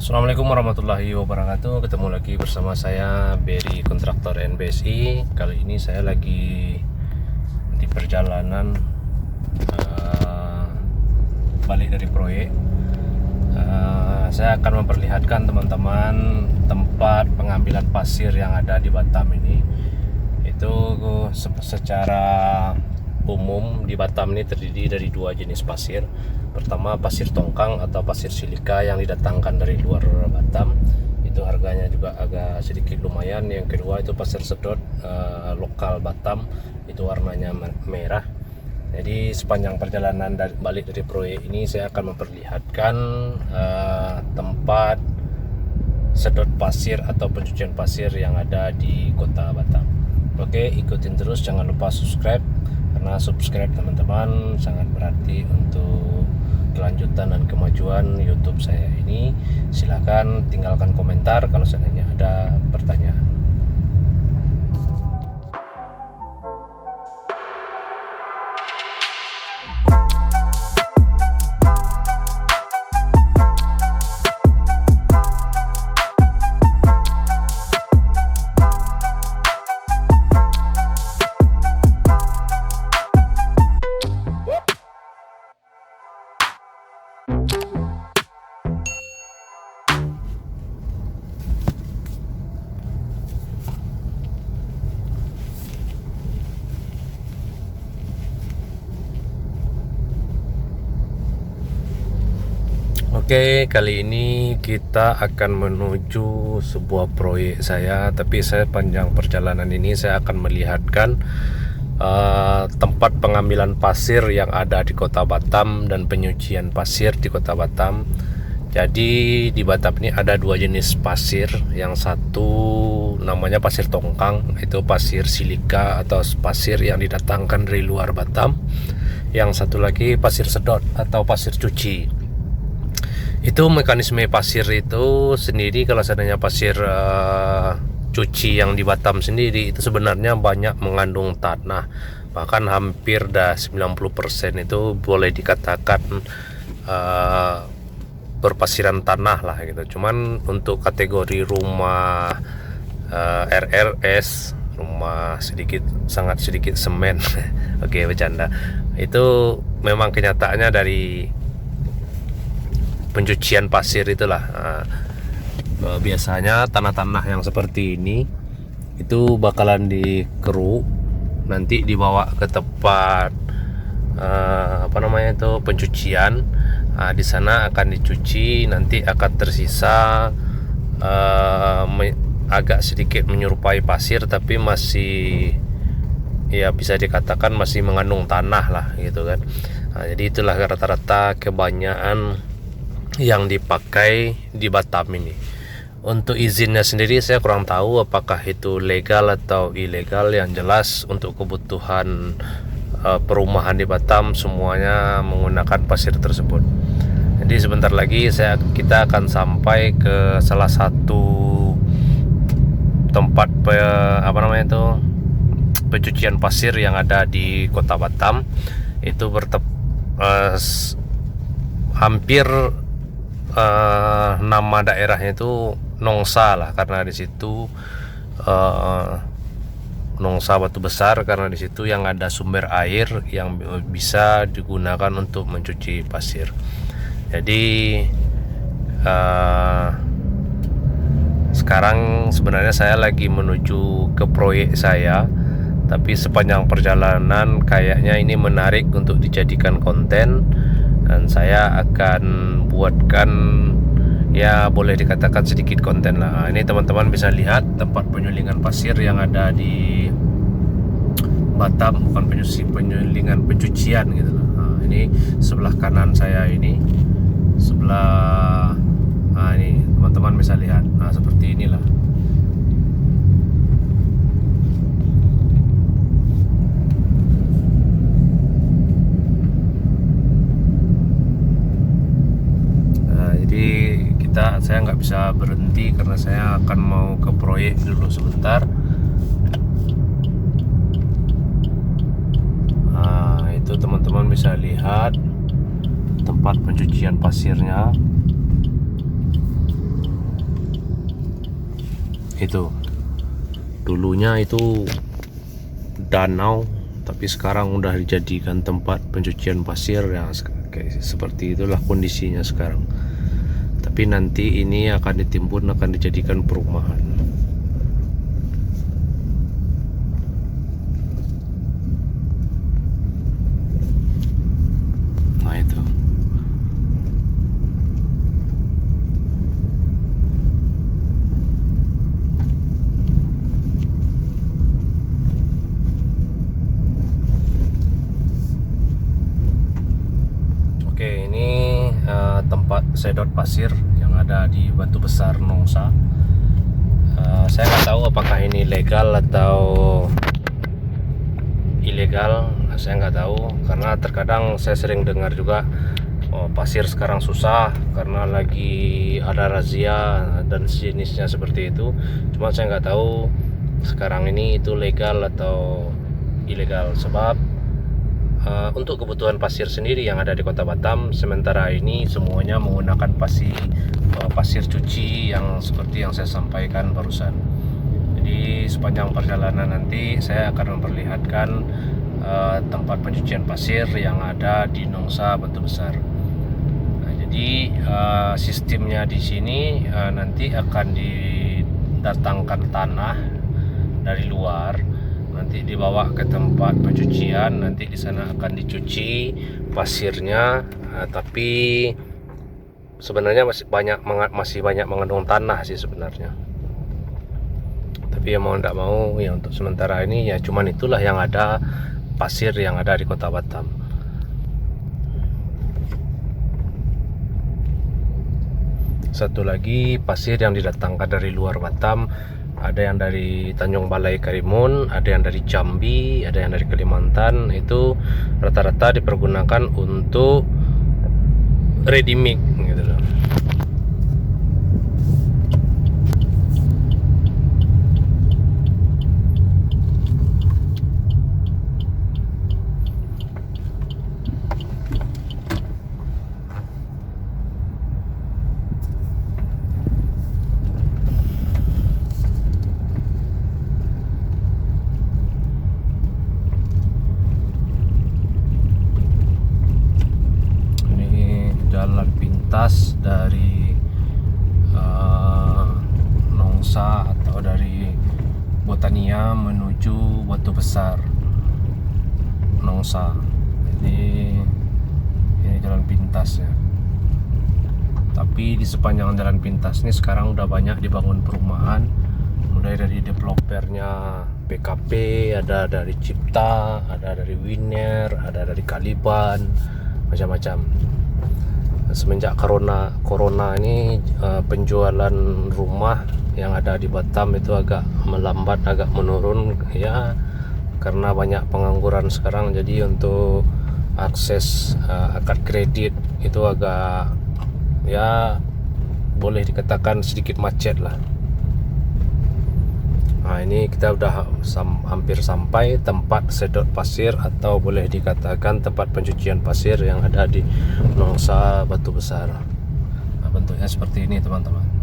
Assalamualaikum warahmatullahi wabarakatuh. Ketemu lagi bersama saya Berry Kontraktor NBSI. Kali ini saya lagi di perjalanan balik dari proyek. Saya akan memperlihatkan teman-teman tempat pengambilan pasir yang ada di Batam ini. Itu secara umum di Batam ini terdiri dari dua jenis pasir. Pertama, pasir tongkang atau pasir silika yang didatangkan dari luar Batam. Itu harganya juga agak sedikit lumayan. Yang kedua itu pasir sedot lokal Batam, itu warnanya merah. Jadi sepanjang perjalanan balik dari proyek ini saya akan memperlihatkan tempat sedot pasir atau pencucian pasir yang ada di kota Batam. Oke, ikutin terus, jangan lupa subscribe, karena subscribe teman-teman sangat berarti untuk kelanjutan dan kemajuan YouTube saya ini. Silahkan tinggalkan komentar kalau seandainya ada pertanyaan. Oke, kali ini kita akan menuju sebuah proyek saya, tapi saya panjang perjalanan ini saya akan melihatkan tempat pengambilan pasir yang ada di kota Batam dan penyucian pasir di kota Batam. Jadi di Batam ini ada dua jenis pasir. Yang satu namanya pasir tongkang, itu pasir silika atau pasir yang didatangkan dari luar Batam. Yang satu lagi pasir sedot atau pasir cuci. Itu mekanisme pasir itu sendiri, kalau seandainya pasir cuci yang di Batam sendiri itu sebenarnya banyak mengandung tanah, bahkan hampir 90% itu boleh dikatakan berpasiran tanah lah gitu. Cuman untuk kategori rumah RRS, rumah sangat sedikit semen oke, bercanda, itu memang kenyataannya dari pencucian pasir itulah. Biasanya tanah-tanah yang seperti ini itu bakalan dikeruk, nanti dibawa ke tempat pencucian. Di sana akan dicuci, nanti akan tersisa agak sedikit menyerupai pasir, tapi masih ya bisa dikatakan masih mengandung tanah lah gitu kan. Jadi itulah rata-rata kebanyakan yang dipakai di Batam ini. Untuk izinnya sendiri saya kurang tahu apakah itu legal atau ilegal. Yang jelas untuk kebutuhan perumahan di Batam semuanya menggunakan pasir tersebut. Jadi sebentar lagi kita akan sampai ke salah satu tempat pencucian pasir yang ada di kota Batam. Itu hampir nama daerahnya itu Nongsa lah, karena di situ Nongsa Batu Besar, karena di situ yang ada sumber air yang bisa digunakan untuk mencuci pasir. Jadi sekarang sebenarnya saya lagi menuju ke proyek saya, tapi sepanjang perjalanan kayaknya ini menarik untuk dijadikan konten, dan saya akan buatkan ya boleh dikatakan sedikit konten lah. Ini teman-teman bisa lihat tempat penyulingan pasir yang ada di Batam, bukan penyulingan, pencucian gitu lah. Ini sebelah kanan saya ini, ini teman-teman bisa lihat. Seperti inilah. Jadi saya nggak bisa berhenti karena saya akan mau ke proyek dulu sebentar. Itu teman-teman bisa lihat tempat pencucian pasirnya. Itu dulunya itu danau, tapi sekarang udah dijadikan tempat pencucian pasir yang kayak seperti itulah kondisinya sekarang. Tapi nanti ini akan ditimbun, akan dijadikan perumahan. Nah itu. Oke, ini tempat sedot pasir yang ada di Batu Besar Nongsa. Saya nggak tahu apakah ini legal atau ilegal, saya nggak tahu, karena terkadang saya sering dengar juga pasir sekarang susah karena lagi ada razia dan sejenisnya seperti itu. Cuma saya nggak tahu sekarang ini itu legal atau ilegal, sebab untuk kebutuhan pasir sendiri yang ada di Kota Batam sementara ini semuanya menggunakan pasir cuci yang seperti yang saya sampaikan barusan. Jadi sepanjang perjalanan nanti saya akan memperlihatkan tempat pencucian pasir yang ada di Nongsa Batu Besar. Nah, jadi sistemnya di sini nanti akan didatangkan tanah dari luar, nanti dibawa ke tempat pencucian, nanti di sana akan dicuci pasirnya, tapi sebenarnya masih banyak mengandung tanah sih sebenarnya. Tapi ya mau tidak mau ya untuk sementara ini ya cuman itulah yang ada, pasir yang ada di Kota Batam. Satu lagi pasir yang didatangkan dari luar Batam, ada yang dari Tanjung Balai Karimun, ada yang dari Jambi, ada yang dari Kalimantan. Itu rata-rata dipergunakan untuk ready mix gitu loh. Jalan pintas dari Nongsa atau dari Botania menuju Batu Besar Nongsa. Jadi ini jalan pintas ya. Tapi di sepanjang jalan pintas ini sekarang udah banyak dibangun perumahan, mulai dari developernya PKP, ada dari Cipta, ada dari Winer, ada dari Kaliban, macam-macam. Semenjak corona ini penjualan rumah yang ada di Batam itu agak melambat, agak menurun ya, karena banyak pengangguran sekarang. Jadi untuk akses akad kredit itu agak ya boleh dikatakan sedikit macet lah. Nah ini kita udah hampir sampai tempat sedot pasir atau boleh dikatakan tempat pencucian pasir yang ada di Nongsa Batu Besar. Nah, bentuknya seperti ini teman-teman.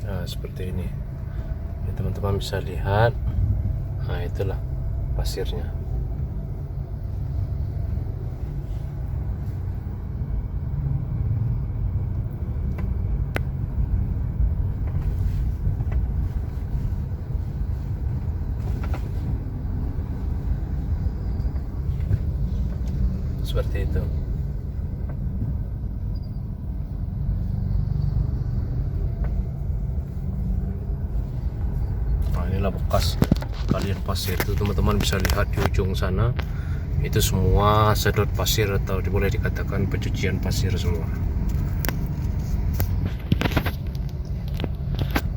Nah, seperti ini ya, teman-teman bisa lihat. Nah itulah pasirnya. Seperti itu. inilah bekas galian pasir itu, teman-teman bisa lihat di ujung sana. Itu semua sedot pasir atau boleh dikatakan pencucian pasir semua.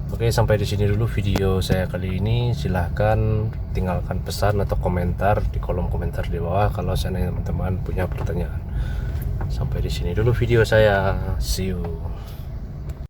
Oke, sampai di sini dulu video saya kali ini. Silahkan tinggalkan pesan atau komentar di kolom komentar di bawah kalau seandainya teman-teman punya pertanyaan. Sampai di sini dulu video saya. See you.